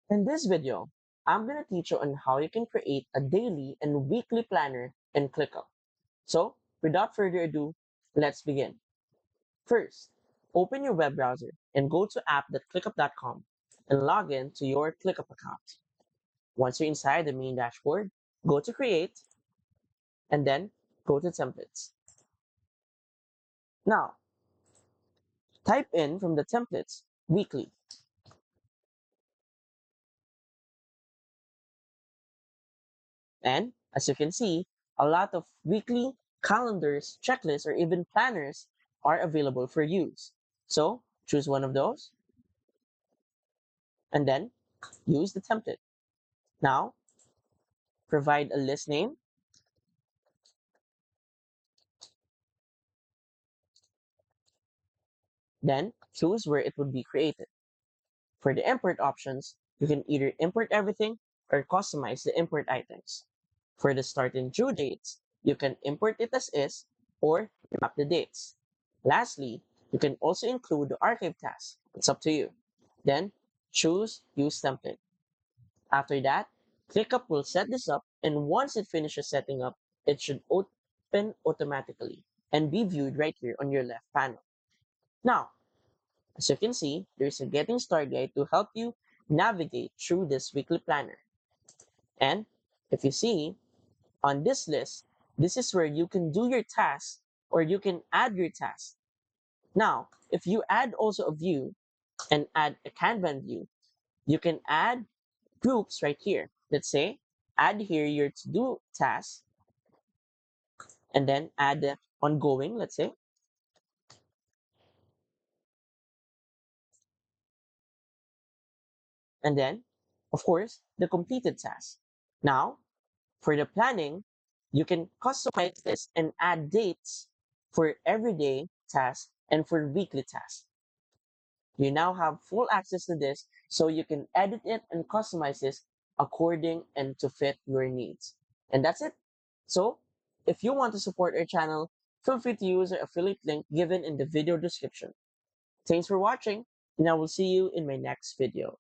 In this video, I'm going to teach you on how you can create a daily and weekly planner in ClickUp. So, without further ado, let's begin. First, open your web browser and go to app.clickup.com and log in to your ClickUp account. Once you're inside the main dashboard, go to Create and then go to Templates. Now, type in from the templates weekly. And as you can see, a lot of weekly calendars, checklists, or even planners are available for use. So choose one of those and then use the template. Now provide a list name, then choose where it would be created. For the import options, you can either import everything or customize the import items. For the start and due dates, you can import it as is or map the dates. Lastly, you can also include the archive task. It's up to you. Then choose Use Template. After that, ClickUp will set this up, and once it finishes setting up, it should open automatically and be viewed right here on your left panel. Now, as you can see, there's a Getting Started guide to help you navigate through this weekly planner. And if you see on this list, this is where you can do your tasks or you can add your tasks. Now, if you add also a view and add a Kanban view, you can add groups right here. Let's say, add here your to-do task and then add the ongoing, let's say, and then, of course, the completed task. Now, for the planning, you can customize this and add dates for everyday tasks and for weekly tasks. You now have full access to this so you can edit it and customize this according and to fit your needs. And that's it. So, if you want to support our channel, feel free to use our affiliate link given in the video description. Thanks for watching, and I will see you in my next video.